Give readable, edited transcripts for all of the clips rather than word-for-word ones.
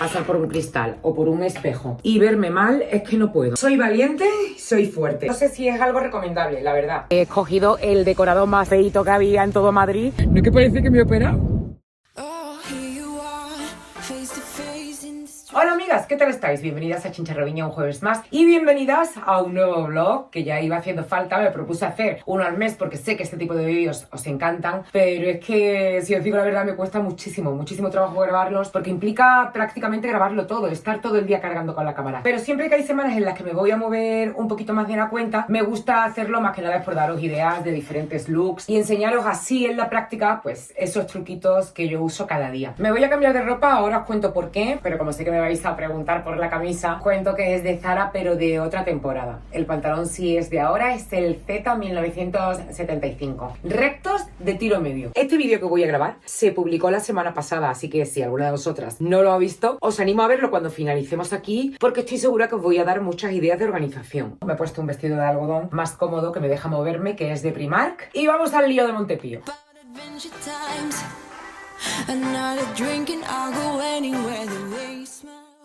pasar por un cristal o por un espejo y verme mal, es que no puedo. Soy valiente, soy fuerte. No sé si es algo recomendable, la verdad. He escogido el decorado más feito que había en todo Madrid. ¿No es que parece que me he operado? Hola amigas, ¿qué tal estáis? Bienvenidas a Chincharroviña un jueves más y bienvenidas a un nuevo vlog que ya iba haciendo falta. Me propuse hacer uno al mes porque sé que este tipo de vídeos os encantan, pero es que, si os digo la verdad, me cuesta muchísimo trabajo grabarlos porque implica prácticamente grabarlo todo, estar todo el día cargando con la cámara. Pero siempre que hay semanas en las que me voy a mover un poquito más de la cuenta, me gusta hacerlo más que nada es por daros ideas de diferentes looks y enseñaros así en la práctica pues esos truquitos que yo uso cada día. Me voy a cambiar de ropa, ahora os cuento por qué, pero como sé que me vais a preguntar por la camisa, cuento que es de Zara pero de otra temporada. El pantalón sí es de ahora, es el Z 1975. Rectos de tiro medio. Este vídeo que voy a grabar se publicó la semana pasada, así que si alguna de vosotras no lo ha visto, os animo a verlo cuando finalicemos aquí, porque estoy segura que os voy a dar muchas ideas de organización. Me he puesto un vestido de algodón más cómodo que me deja moverme, que es de Primark, y vamos al lío de Montepío.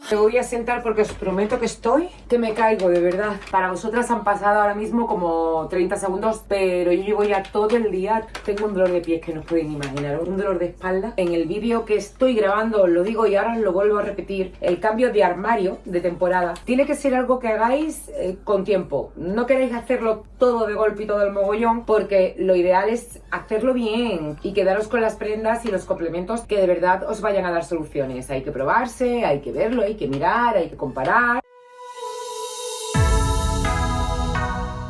Me voy a sentar porque os prometo que me caigo, de verdad. Para vosotras han pasado ahora mismo como 30 segundos, pero yo llevo ya todo el día. Tengo un dolor de pies que no os podéis imaginar, un dolor de espalda. En el vídeo que estoy grabando os lo digo y ahora os lo vuelvo a repetir. El cambio de armario de temporada tiene que ser algo que hagáis con tiempo. No queréis hacerlo todo de golpe y todo el mogollón, porque lo ideal es hacerlo bien y quedaros con las prendas y los complementos que de verdad os vayan a dar soluciones. Hay que probarse, hay que verlo, hay que mirar, hay que comparar.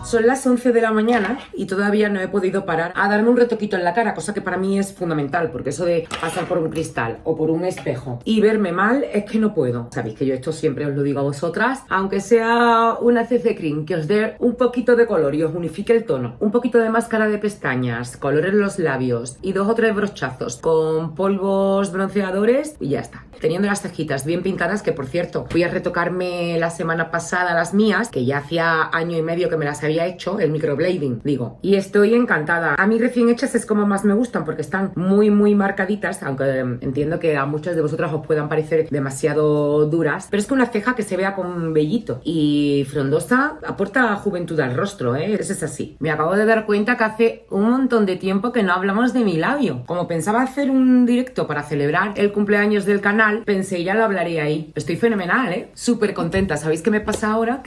Son las 11 de la mañana y todavía no he podido parar a darme un retoquito en la cara, cosa que para mí es fundamental, porque eso de pasar por un cristal o por un espejo y verme mal, es que no puedo. Sabéis que yo esto siempre os lo digo a vosotras, aunque sea una CC Cream que os dé un poquito de color y os unifique el tono, un poquito de máscara de pestañas, color en los labios y 2 o 3 brochazos con polvos bronceadores y ya está. Teniendo las cejitas bien pintadas, que por cierto, fui a retocarme la semana pasada las mías, que ya hacía año y medio que me las había hecho, el microblading, digo, y estoy encantada. A mí recién hechas es como más me gustan porque están muy marcaditas, aunque entiendo que a muchas de vosotras os puedan parecer demasiado duras, pero es que una ceja que se vea con vellito y frondosa aporta juventud al rostro, eso es así. Me acabo de dar cuenta que hace un montón de tiempo que no hablamos de mi labio. Como pensaba hacer un directo para celebrar el cumpleaños del canal, pensé, ya lo hablaré ahí. Estoy fenomenal, súper contenta. ¿Sabéis qué me pasa ahora?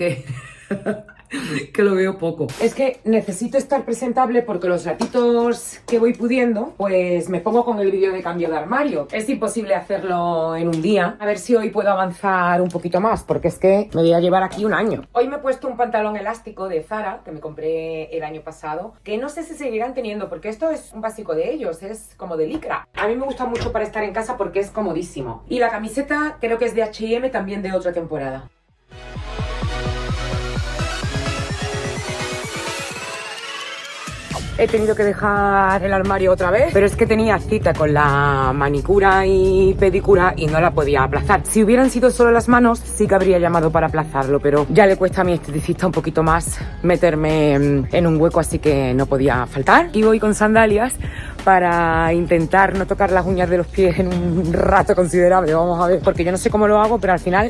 Que lo veo poco. Es que necesito estar presentable porque los ratitos que voy pudiendo, pues me pongo con el vídeo de cambio de armario. Es imposible hacerlo en un día. A ver si hoy puedo avanzar un poquito más, porque es que me voy a llevar aquí un año. Hoy me he puesto un pantalón elástico de Zara, que me compré el año pasado, que no sé si seguirán teniendo, porque esto es un básico de ellos, es como de licra. A mí me gusta mucho para estar en casa porque es comodísimo. Y la camiseta creo que es de H&M, también de otra temporada. He tenido que dejar el armario otra vez, pero es que tenía cita con la manicura y pedicura y no la podía aplazar. Si hubieran sido solo las manos, sí que habría llamado para aplazarlo, pero ya le cuesta a mi esteticista un poquito más meterme en un hueco, así que no podía faltar. Y voy con sandalias para intentar no tocar las uñas de los pies en un rato considerable, vamos a ver, porque yo no sé cómo lo hago, pero al final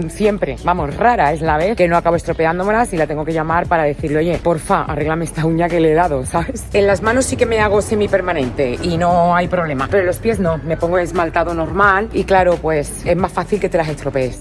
siempre, vamos, rara es la vez que no acabo estropeándomelas y la tengo que llamar para decirle, oye, porfa, arréglame esta uña que le he dado, ¿sabes? En las manos sí que me hago semipermanente y no hay problema, pero en los pies no, me pongo esmaltado normal y claro, pues es más fácil que te las estropees.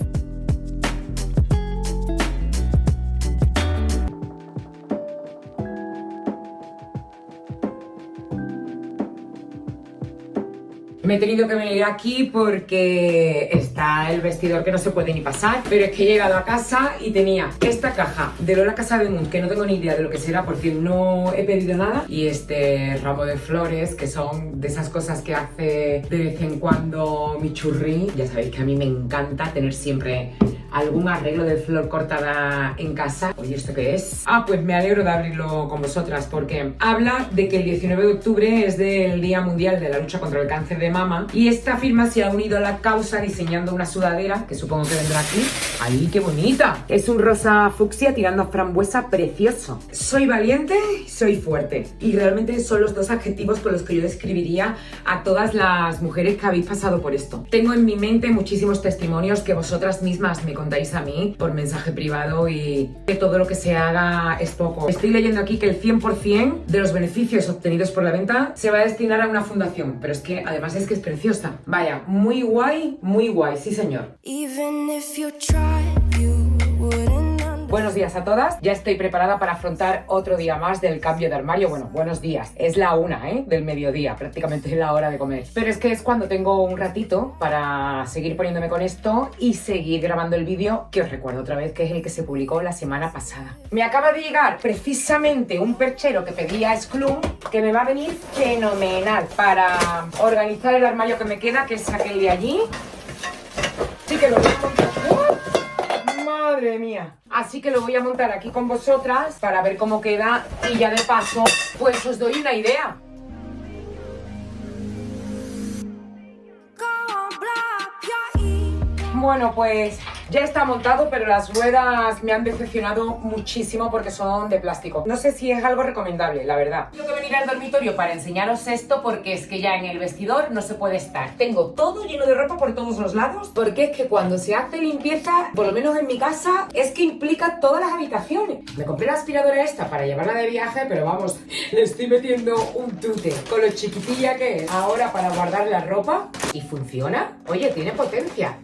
Me he tenido que venir aquí porque está el vestidor que no se puede ni pasar, pero es que he llegado a casa y tenía esta caja de Lola Casademunt, que no tengo ni idea de lo que será porque no he pedido nada, y este ramo de flores, que son de esas cosas que hace de vez en cuando mi churri. Ya sabéis que a mí me encanta tener siempre algún arreglo de flor cortada en casa. Oye, ¿esto qué es? Ah, pues me alegro de abrirlo con vosotras porque habla de que el 19 de octubre es del Día Mundial de la Lucha contra el Cáncer de Mama y esta firma se ha unido a la causa diseñando una sudadera que supongo que vendrá aquí. ¡Ay, qué bonita! Es un rosa fucsia tirando a frambuesa precioso. Soy valiente, soy fuerte y realmente son los dos adjetivos con los que yo describiría a todas las mujeres que habéis pasado por esto. Tengo en mi mente muchísimos testimonios que vosotras mismas me contáis a mí por mensaje privado y que todo lo que se haga es poco. Estoy leyendo aquí que el 100% de los beneficios obtenidos por la venta se va a destinar a una fundación, pero es que además es que es preciosa. Vaya, muy guay, sí señor. Buenos días a todas, ya estoy preparada para afrontar otro día más del cambio de armario. Bueno, buenos días, es la 1 del mediodía, prácticamente es la hora de comer. Pero es que es cuando tengo un ratito para seguir poniéndome con esto y seguir grabando el vídeo que os recuerdo otra vez que es el que se publicó la semana pasada. Me acaba de llegar precisamente un perchero que pedía Sclum que me va a venir fenomenal para organizar el armario que me queda, que es aquel de allí. Sí que lo voy a montar. ¡Madre mía! Así que lo voy a montar aquí con vosotras para ver cómo queda y ya de paso pues os doy una idea. Bueno, pues ya está montado, pero las ruedas me han decepcionado muchísimo porque son de plástico. No sé si es algo recomendable, la verdad. Tengo que venir al dormitorio para enseñaros esto porque es que ya en el vestidor no se puede estar. Tengo todo lleno de ropa por todos los lados porque es que cuando se hace limpieza, por lo menos en mi casa, es que implica todas las habitaciones. Me compré la aspiradora esta para llevarla de viaje, pero vamos, le estoy metiendo un tute con lo chiquitilla que es. Ahora para guardar la ropa y funciona. Oye, tiene potencia.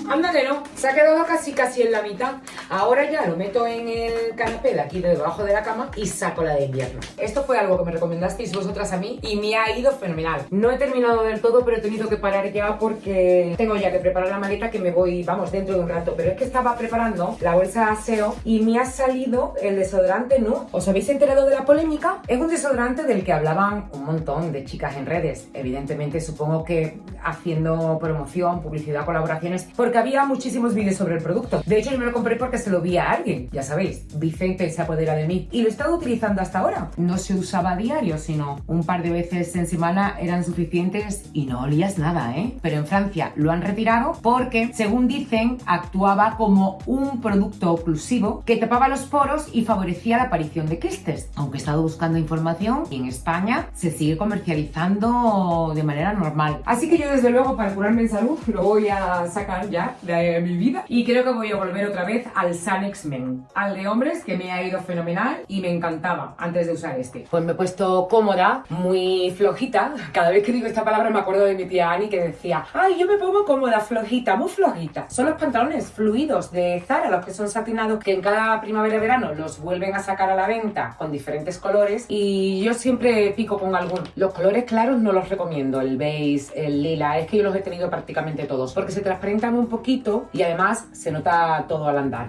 Anda que no, se ha quedado casi en la mitad. Ahora ya lo meto en el canapé de aquí debajo de la cama y saco la de invierno. Esto fue algo que me recomendasteis vosotras a mí y me ha ido fenomenal. No he terminado del todo, pero he tenido que parar ya porque tengo ya que preparar la maleta que me voy, vamos, dentro de un rato. Pero es que estaba preparando la bolsa de aseo y me ha salido el desodorante Nu. ¿Os habéis enterado de la polémica? Es un desodorante del que hablaban un montón de chicas en redes. Evidentemente, supongo que haciendo promoción, publicidad, colaboraciones, porque había muchísimos vídeos sobre el producto. De hecho, yo me lo compré porque se lo vi a alguien. Ya sabéis, Vicente se apodera de mí. Y lo he estado utilizando hasta ahora. No se usaba a diario, sino un par de veces en semana eran suficientes y no olías nada, Pero en Francia lo han retirado porque, según dicen, actuaba como un producto oclusivo que tapaba los poros y favorecía la aparición de quistes. Aunque he estado buscando información y en España se sigue comercializando de manera normal. Así que yo, desde luego, para curarme en salud, lo voy a sacar ya de mi vida y creo que voy a volver otra vez al Sanex Men, al de hombres, que me ha ido fenomenal y me encantaba antes de usar este. Pues me he puesto cómoda, muy flojita. Cada vez que digo esta palabra me acuerdo de mi tía Ani que decía: ay, yo me pongo cómoda, flojita, muy flojita. Son los pantalones fluidos de Zara, los que son satinados, que en cada primavera y verano los vuelven a sacar a la venta con diferentes colores y yo siempre pico con alguno. Los colores claros no los recomiendo, el beige, el lila, es que yo los he tenido prácticamente todos porque se transparentan un poquito y además se nota todo al andar.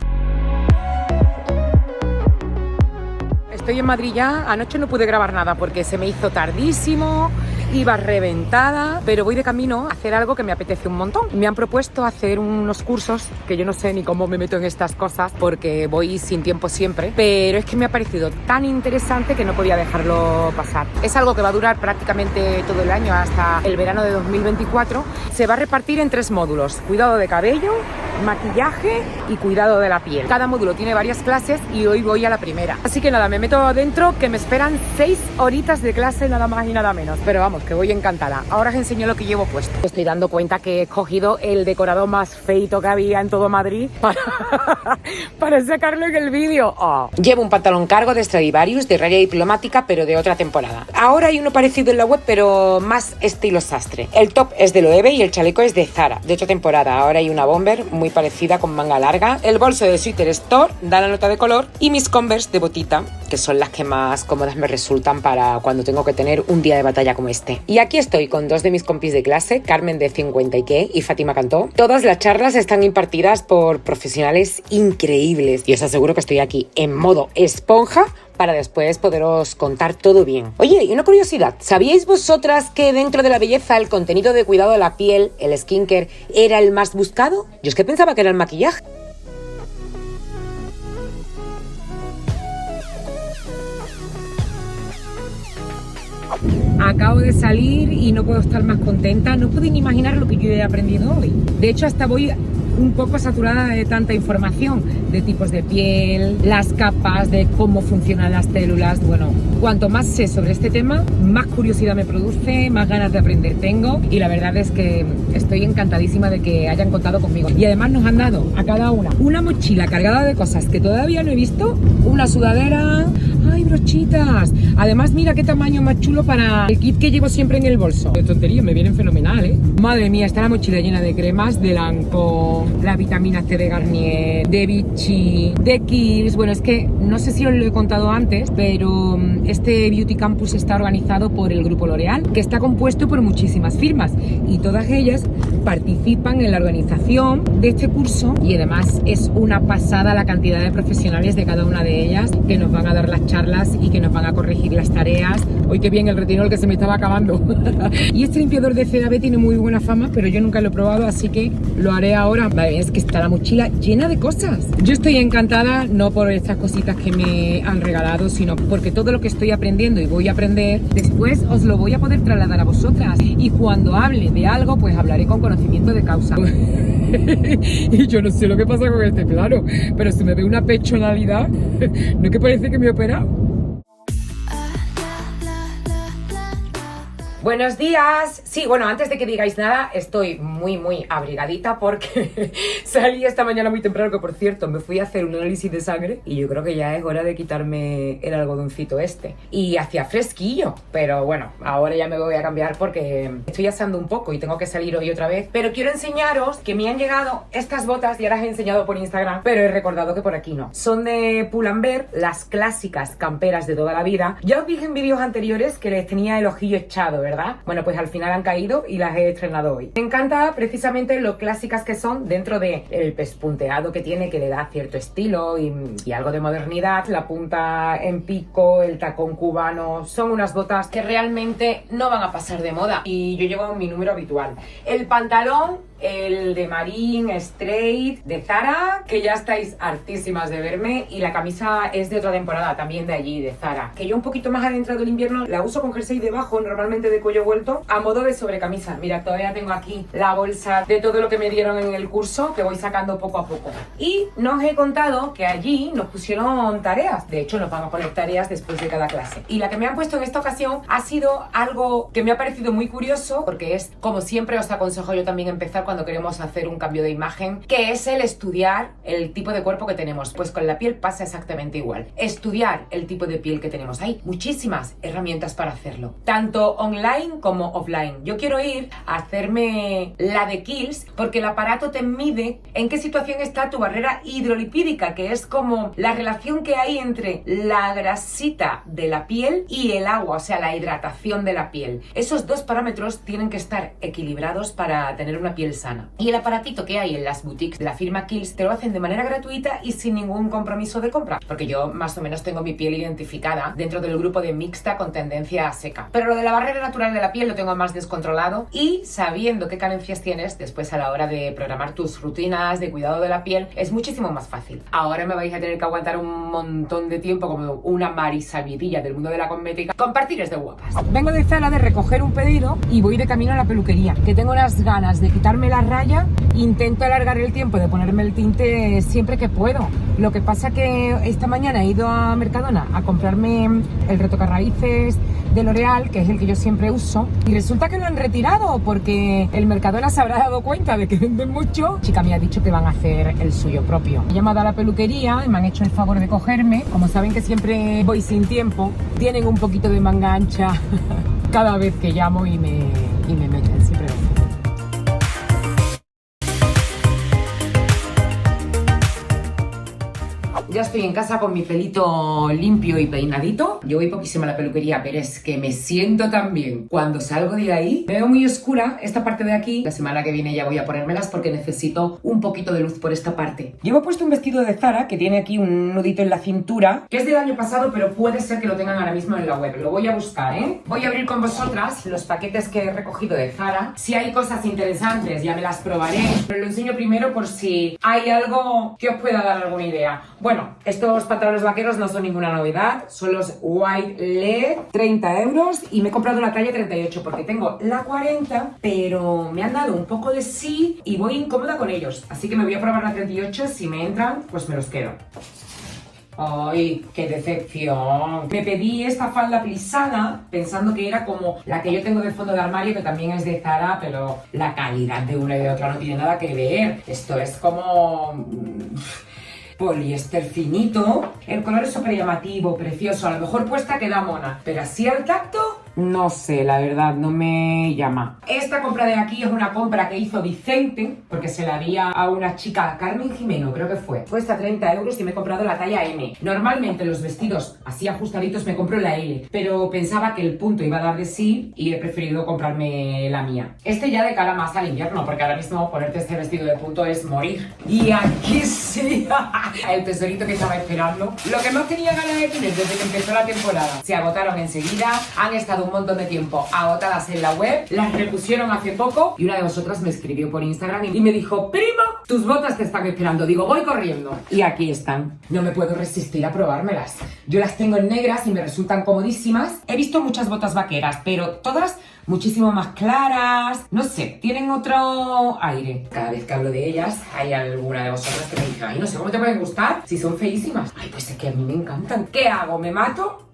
Estoy en Madrid ya, anoche no pude grabar nada porque se me hizo tardísimo, iba reventada, pero voy de camino a hacer algo que me apetece un montón. Me han propuesto hacer unos cursos que yo no sé ni cómo me meto en estas cosas porque voy sin tiempo siempre, pero es que me ha parecido tan interesante que no podía dejarlo pasar. Es algo que va a durar prácticamente todo el año hasta el verano de 2024. Se va a repartir en 3 módulos: cuidado de cabello, maquillaje y cuidado de la piel. Cada módulo tiene varias clases y hoy voy a la primera. Así que nada, me meto adentro, que me esperan 6 horitas de clase, nada más y nada menos. Pero vamos, que voy encantada. Ahora os enseño lo que llevo puesto. Estoy dando cuenta que he cogido el decorado más feito que había en todo Madrid para sacarlo en el vídeo. Oh. Llevo un pantalón cargo de Stradivarius de raya diplomática, pero de otra temporada. Ahora hay uno parecido en la web, pero más estilo sastre. El top es de Loewe y el chaleco es de Zara, de otra temporada. Ahora hay una bomber muy parecida con manga larga. El bolso de Sweater Store da la nota de color y mis Converse de botita, que son las que más cómodas me resultan para cuando tengo que tener un día de batalla como este. Y aquí estoy con 2 de mis compis de clase, Carmen de 50 y qué y Fátima Cantó. Todas las charlas están impartidas por profesionales increíbles y os aseguro que estoy aquí en modo esponja para después poderos contar todo bien. Oye, y una curiosidad, ¿sabíais vosotras que dentro de la belleza el contenido de cuidado de la piel, el skincare, era el más buscado? Yo es que pensaba que era el maquillaje. Acabo de salir y no puedo estar más contenta. No pueden imaginar lo que yo he aprendido hoy. De hecho, hasta voy un poco saturada de tanta información de tipos de piel, las capas, de cómo funcionan las células. Bueno, cuanto más sé sobre este tema, más curiosidad me produce, más ganas de aprender tengo, y la verdad es que estoy encantadísima de que hayan contado conmigo. Y además nos han dado a cada una mochila cargada de cosas que todavía no he visto, una sudadera, ¡ay, brochitas! Además, mira qué tamaño más chulo para el kit que llevo siempre en el bolso. De tontería, me vienen fenomenal, ¿eh? Madre mía, está la mochila llena de cremas, de Lancôme, la vitamina C de Garnier, de Vichy, de Kiehl's. Bueno, es que no sé si os lo he contado antes, pero este Beauty Campus está organizado por el grupo L'Oréal, que está compuesto por muchísimas firmas y todas ellas participan en la organización de este curso, y además es una pasada la cantidad de profesionales de cada una de ellas que nos van a dar las charlas y que nos van a corregir las tareas. Hoy qué bien el retinol, que se me estaba acabando. Y este limpiador de CeraVe tiene muy buena fama, pero yo nunca lo he probado, así que lo haré ahora. Vale, es que está la mochila llena de cosas. Yo estoy encantada, no por estas cositas que me han regalado, sino porque todo lo que estoy aprendiendo y voy a aprender, después os lo voy a poder trasladar a vosotras. Y cuando hable de algo, pues hablaré con conocimiento de causa. Y yo no sé lo que pasa con este plano, pero se me ve una pechonalidad. ¿No que parece que me he operado? Buenos días. Sí, bueno, antes de que digáis nada, estoy muy abrigadita porque salí esta mañana muy temprano, que por cierto me fui a hacer un análisis de sangre y yo creo que ya es hora de quitarme el algodoncito este. Y hacía fresquillo, pero bueno, ahora ya me voy a cambiar porque estoy asando un poco y tengo que salir hoy otra vez. Pero quiero enseñaros que me han llegado estas botas, ya las he enseñado por Instagram, pero he recordado que por aquí no. Son de Pull&Bear, las clásicas camperas de toda la vida. Ya os dije en vídeos anteriores que les tenía el ojillo echado, ¿verdad? Bueno, pues al final han caído y las he estrenado hoy. Me encanta precisamente lo clásicas que son dentro del pespunteado que tiene, que le da cierto estilo y algo de modernidad, la punta en pico, el tacón cubano. Son unas botas que realmente no van a pasar de moda y yo llevo mi número habitual. El pantalón, el de Marine Straight de Zara, que ya estáis hartísimas de verme, y la camisa es de otra temporada, también de allí, de Zara, que yo un poquito más adentrado el invierno la uso con jersey debajo, normalmente de cuello vuelto, a modo de sobrecamisa. Mira, todavía tengo aquí la bolsa de todo lo que me dieron en el curso, que voy sacando poco a poco. Y no os he contado que allí nos pusieron tareas, de hecho nos van a poner tareas después de cada clase, y la que me han puesto en esta ocasión ha sido algo que me ha parecido muy curioso, porque es, como siempre os aconsejo yo también empezar cuando queremos hacer un cambio de imagen, que es el estudiar el tipo de cuerpo que tenemos. Pues con la piel pasa exactamente igual. Estudiar el tipo de piel que tenemos. Hay muchísimas herramientas para hacerlo, tanto online como offline. Yo quiero ir a hacerme la de Kiehl's porque el aparato te mide en qué situación está tu barrera hidrolipídica, que es como la relación que hay entre la grasita de la piel y el agua, o sea, la hidratación de la piel. Esos dos parámetros tienen que estar equilibrados para tener una piel sana. Y el aparatito que hay en las boutiques de la firma Kiehl's te lo hacen de manera gratuita y sin ningún compromiso de compra, porque yo más o menos tengo mi piel identificada dentro del grupo de mixta con tendencia a seca. Pero lo de la barrera natural de la piel lo tengo más descontrolado, y sabiendo qué carencias tienes, después a la hora de programar tus rutinas de cuidado de la piel es muchísimo más fácil. Ahora me vais a tener que aguantar un montón de tiempo como una marisabidilla del mundo de la cosmética. Compartir de guapas. Vengo de Zara de recoger un pedido y voy de camino a la peluquería, que tengo unas ganas de quitarme la raya. Intento alargar el tiempo de ponerme el tinte siempre que puedo. Lo que pasa que esta mañana he ido a Mercadona a comprarme el retocarraíces de L'Oréal, que es el que yo siempre uso, y resulta que lo han retirado porque el Mercadona se habrá dado cuenta de que venden mucho. La chica me ha dicho que van a hacer el suyo propio. He llamado a la peluquería y me han hecho el favor de cogerme. Como saben que siempre voy sin tiempo, tienen un poquito de manga ancha cada vez que llamo y me meten siempre. ya estoy en casa con mi pelito limpio y peinadito. Yo voy poquísimo a la peluquería, pero es que me siento tan bien cuando salgo de ahí. Me veo muy oscura esta parte de aquí. La semana que viene ya voy a ponérmelas porque necesito un poquito de luz por esta parte. Llevo puesto un vestido de Zara que tiene aquí un nudito en la cintura, que es del año pasado, pero puede ser que lo tengan ahora mismo en la web. Lo voy a buscar, ¿eh? Voy a abrir con vosotras los paquetes que he recogido de Zara. Si hay cosas interesantes ya me las probaré, pero lo enseño primero por si hay algo que os pueda dar alguna idea. Bueno, estos pantalones vaqueros no son ninguna novedad, son los White LED, 30 euros, y me he comprado la talla 38 porque tengo la 40, pero me han dado un poco de sí y voy incómoda con ellos, así que me voy a probar la 38, si me entran pues me los quedo. ¡Ay, qué decepción! Me pedí esta falda plisada pensando que era como la que yo tengo del fondo de armario, que también es de Zara, pero la calidad de una y de otra no tiene nada que ver. Esto es como poliéster finito. El color es súper llamativo, precioso. A lo mejor puesta queda mona, pero así al tacto, no sé, la verdad, no me llama. Esta compra de aquí es una compra que hizo Vicente, porque se la había a una chica, Carmen Jimeno, creo que fue. Cuesta 30 euros y me he comprado la talla M. Normalmente los vestidos así ajustaditos me compro la L, pero pensaba que el punto iba a dar de sí y he preferido comprarme la mía. Este ya de cara más al invierno, porque ahora mismo ponerte este vestido de punto es morir. Y aquí sí, el tesorito que estaba esperando. Lo que más tenía ganas de tener desde que empezó la temporada. Se agotaron enseguida, han estado un montón de tiempo agotadas en la web, las repusieron hace poco y una de vosotras me escribió por Instagram y me dijo: primo, tus botas te están esperando. Digo, voy corriendo. Y aquí están. No me puedo resistir a probármelas. Yo las tengo en negras y me resultan comodísimas. He visto muchas botas vaqueras, pero todas muchísimo más claras. No sé, tienen otro aire. Cada vez que hablo de ellas, hay alguna de vosotras que me dice: ay, no sé cómo te pueden gustar si son feísimas. Ay, pues es que a mí me encantan. ¿Qué hago? ¿Me mato?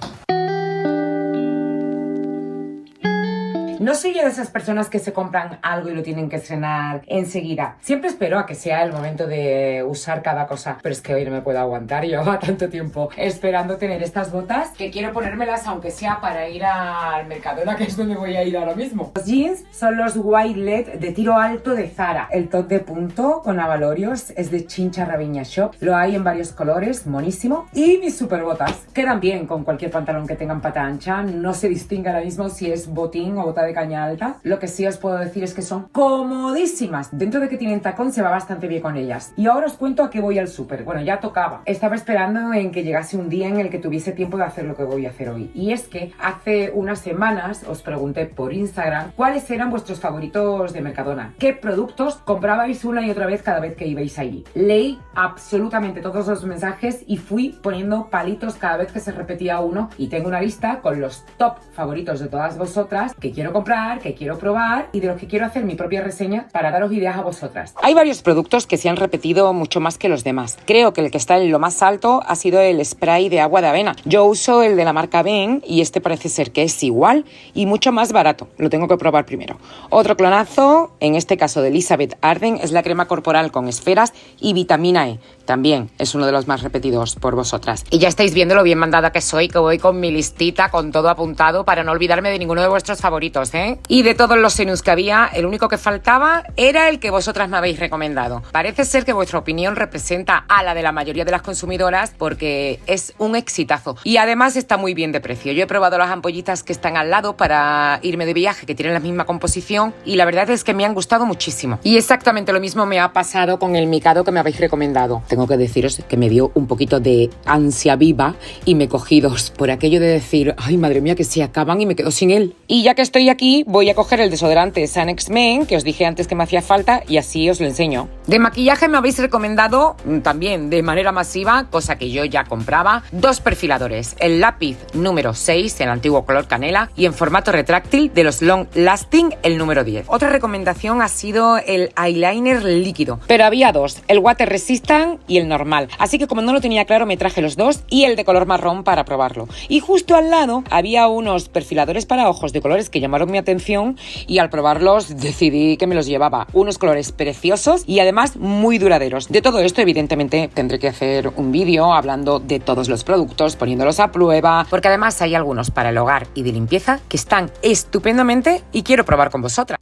No soy yo de esas personas que se compran algo y lo tienen que estrenar enseguida. Siempre espero a que sea el momento de usar cada cosa. Pero es que hoy no me puedo aguantar. Llevaba tanto tiempo esperando tener estas botas que quiero ponérmelas aunque sea para ir al Mercadona, que es donde voy a ir ahora mismo. Los jeans son los White LED de tiro alto de Zara. El top de punto con abalorios es de Chincha Raviña Shop. Lo hay en varios colores, monísimo. Y mis super botas quedan bien con cualquier pantalón que tengan pata ancha. No se distingue ahora mismo si es botín o bota de caña alta. Lo que sí os puedo decir es que son comodísimas. Dentro de que tienen tacón se va bastante bien con ellas. Y ahora os cuento a qué voy al súper. Bueno, ya tocaba. Estaba esperando en que llegase un día en el que tuviese tiempo de hacer lo que voy a hacer hoy. Y es que hace unas semanas os pregunté por Instagram cuáles eran vuestros favoritos de Mercadona. ¿Qué productos comprabais una y otra vez cada vez que ibais allí? Leí absolutamente todos los mensajes y fui poniendo palitos cada vez que se repetía uno. Y tengo una lista con los top favoritos de todas vosotras que quiero comprar, que quiero probar y de los que quiero hacer mi propia reseña para daros ideas a vosotras. Hay varios productos que se han repetido mucho más que los demás. Creo que el que está en lo más alto ha sido el spray de agua de avena. Yo uso el de la marca Ben y este parece ser que es igual y mucho más barato. Lo tengo que probar primero. Otro clonazo, en este caso de Elizabeth Arden, es la crema corporal con esferas y vitamina E. También es uno de los más repetidos por vosotras. Y ya estáis viendo lo bien mandada que soy, que voy con mi listita, con todo apuntado para no olvidarme de ninguno de vuestros favoritos, ¿eh? Y de todos los Senus que había, el único que faltaba era el que vosotras me habéis recomendado. Parece ser que vuestra opinión representa a la de la mayoría de las consumidoras porque es un exitazo. Y además está muy bien de precio. Yo he probado las ampollitas que están al lado para irme de viaje, que tienen la misma composición, y la verdad es que me han gustado muchísimo. Y exactamente lo mismo me ha pasado con el Mikado que me habéis recomendado. Tengo que deciros que me dio un poquito de ansia viva y me cogí dos por aquello de decir: ay, madre mía, que se acaban y me quedo sin él. Y ya que estoy aquí, voy a coger el desodorante Sanex Men, que os dije antes que me hacía falta, y así os lo enseño. De maquillaje me habéis recomendado también de manera masiva, cosa que yo ya compraba, dos perfiladores. El lápiz número 6, el antiguo color canela, y en formato retráctil de los Long Lasting, el número 10. Otra recomendación ha sido el eyeliner líquido, pero había dos, el Water Resistant y el normal. Así que como no lo tenía claro, me traje los dos y el de color marrón para probarlo. Y justo al lado había unos perfiladores para ojos de colores que llamaron mi atención y al probarlos decidí que me los llevaba. Unos colores preciosos y además muy duraderos. De todo esto evidentemente tendré que hacer un vídeo hablando de todos los productos, poniéndolos a prueba, porque además hay algunos para el hogar y de limpieza que están estupendamente y quiero probar con vosotras.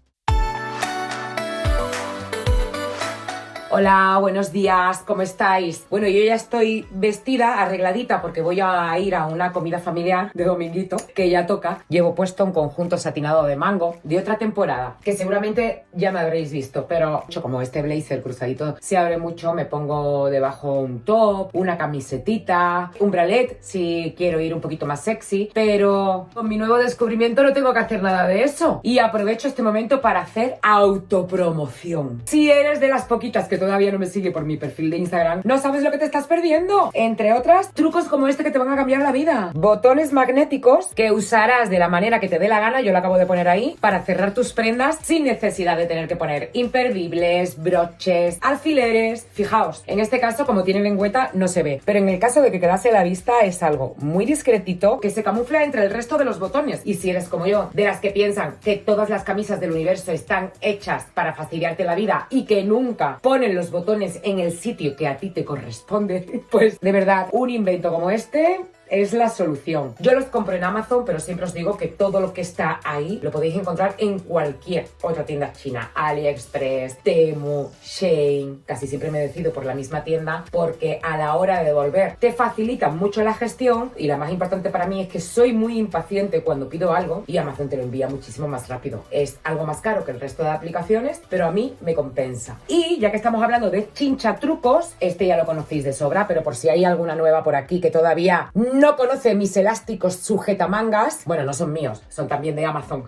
Hola, buenos días, ¿cómo estáis? Bueno, yo ya estoy vestida, arregladita, porque voy a ir a una comida familiar de dominguito, que ya toca. Llevo puesto un conjunto satinado de mango de otra temporada, que seguramente ya me habréis visto, pero como este blazer cruzadito se abre mucho, me pongo debajo un top, una camisetita, un bralette si quiero ir un poquito más sexy, pero con mi nuevo descubrimiento no tengo que hacer nada de eso. Y aprovecho este momento para hacer autopromoción. Si eres de las poquitas que todavía no me sigue por mi perfil de Instagram, no sabes lo que te estás perdiendo. Entre otras, trucos como este que te van a cambiar la vida. Botones magnéticos que usarás de la manera que te dé la gana, yo lo acabo de poner ahí, para cerrar tus prendas sin necesidad de tener que poner imperdibles, broches, alfileres. Fijaos, en este caso, como tiene lengüeta, no se ve. Pero en el caso de que quedase a la vista, es algo muy discretito que se camufla entre el resto de los botones. Y si eres como yo, de las que piensan que todas las camisas del universo están hechas para fastidiarte la vida y que nunca ponen los botones en el sitio que a ti te corresponde, pues de verdad, un invento como este es la solución. Yo los compro en Amazon, pero siempre os digo que todo lo que está ahí lo podéis encontrar en cualquier otra tienda china. AliExpress, Temu, Shein. Casi siempre me decido por la misma tienda porque a la hora de devolver te facilitan mucho la gestión, y la más importante para mí es que soy muy impaciente cuando pido algo y Amazon te lo envía muchísimo más rápido. Es algo más caro que el resto de aplicaciones, pero a mí me compensa. Y ya que estamos hablando de chinchatrucos, este ya lo conocéis de sobra, pero por si hay alguna nueva por aquí que todavía no conoce mis elásticos sujetamangas, bueno, no son míos, son también de Amazon.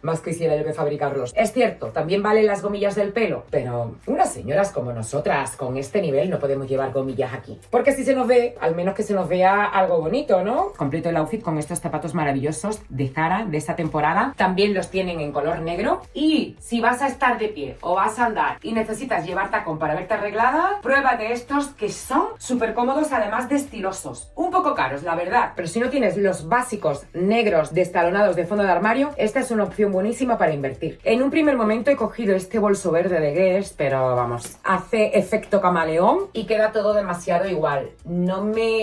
Más quisiera yo que fabricarlos. Es cierto, también valen las gomillas del pelo, pero unas señoras como nosotras con este nivel no podemos llevar gomillas aquí. Porque si se nos ve, al menos que se nos vea algo bonito, ¿no? Completo el outfit con estos zapatos maravillosos de Zara de esta temporada. También los tienen en color negro. Y si vas a estar de pie o vas a andar y necesitas llevar tacón para verte arreglada, pruébate estos que son súper cómodos, además de estilosos. Un poco caros, la verdad, pero si no tienes los básicos negros destalonados de fondo de armario, esta es una opción buenísima para invertir. En un primer momento he cogido este bolso verde de Guess, pero vamos, hace efecto camaleón y queda todo demasiado igual. No me.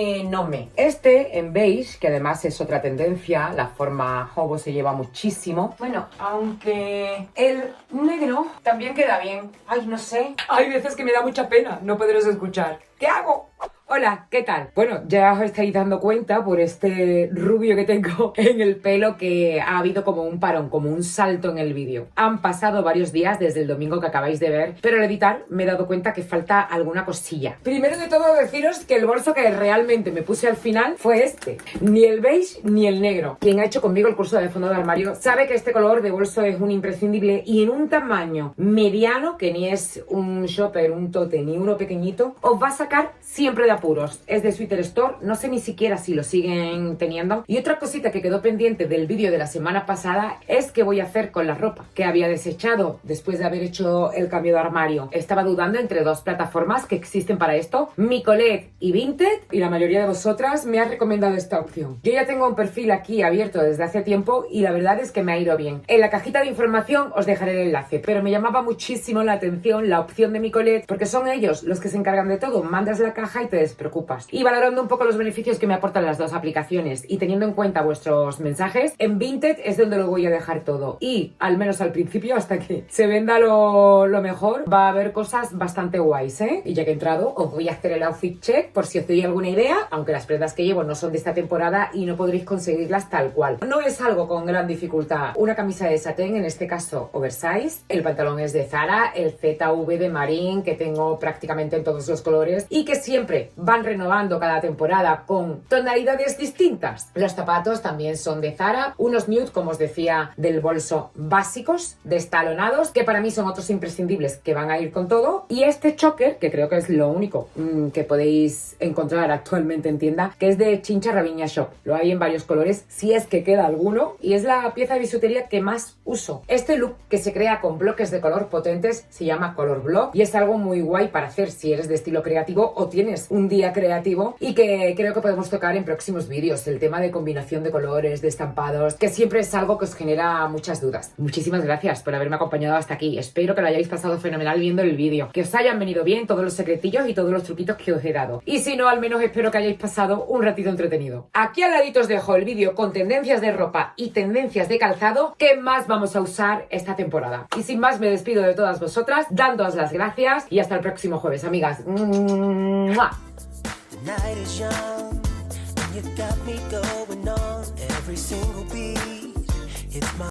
Este en beige, que además es otra tendencia, la forma hobo se lleva muchísimo. Bueno, aunque el negro también queda bien. Ay, no sé. Hay veces que me da mucha pena no poderos escuchar. ¿Qué hago? Hola, ¿qué tal? Bueno, ya os estáis dando cuenta por este rubio que tengo en el pelo que ha habido como un parón, como un salto en el vídeo. Han pasado varios días desde el domingo que acabáis de ver, pero al editar me he dado cuenta que falta alguna cosilla. Primero de todo deciros que el bolso que realmente me puse al final fue este. Ni el beige ni el negro. Quien ha hecho conmigo el curso de fondo de armario sabe que este color de bolso es un imprescindible, y en un tamaño mediano, que ni es un shopper, un tote, ni uno pequeñito, os va a sacar siempre de apuros. Es de Sweater Store, no sé ni siquiera si lo siguen teniendo. Y otra cosita que quedó pendiente del vídeo de la semana pasada es qué voy a hacer con la ropa que había desechado después de haber hecho el cambio de armario. Estaba dudando entre dos plataformas que existen para esto, Micolet y Vinted, y la mayoría de vosotras me ha recomendado esta opción. Yo ya tengo un perfil aquí abierto desde hace tiempo y la verdad es que me ha ido bien. En la cajita de información os dejaré el enlace, pero me llamaba muchísimo la atención la opción de Micolet porque son ellos los que se encargan de todo. Mandas la caja y te despreocupas. Y valorando un poco los beneficios que me aportan las dos aplicaciones y teniendo en cuenta vuestros mensajes, en Vinted es donde lo voy a dejar todo. Y al menos al principio, hasta que se venda lo mejor, va a haber cosas bastante guays, ¿eh? Y ya que he entrado, os voy a hacer el outfit check por si os doy alguna idea, aunque las prendas que llevo no son de esta temporada y no podréis conseguirlas tal cual. No es algo con gran dificultad. Una camisa de satén, en este caso oversize, el pantalón es de Zara, el ZV de Marín, que tengo prácticamente en todos los colores y que siempre van renovando cada temporada con tonalidades distintas. Los zapatos también son de Zara, unos nude, como os decía, del bolso, básicos, destalonados, que para mí son otros imprescindibles que van a ir con todo. Y este choker, que creo que es lo único que podéis encontrar actualmente en tienda, que es de Chincha Raviña Shop. Lo hay en varios colores, si es que queda alguno, y es la pieza de bisutería que más uso. Este look, que se crea con bloques de color potentes, se llama Color Block y es algo muy guay para hacer si eres de estilo creativo o tienes un un día creativo y que creo que podemos tocar en próximos vídeos, el tema de combinación de colores, de estampados, que siempre es algo que os genera muchas dudas. Muchísimas gracias por haberme acompañado hasta aquí. Espero que lo hayáis pasado fenomenal viendo el vídeo, que os hayan venido bien todos los secretillos y todos los truquitos que os he dado. Y si no, al menos espero que hayáis pasado un ratito entretenido. Aquí al ladito os dejo el vídeo con tendencias de ropa y tendencias de calzado que más vamos a usar esta temporada. Y sin más, me despido de todas vosotras, dándoos las gracias y hasta el próximo jueves, amigas. ¡Mua! The night is young, and you got me going on every single beat. It's my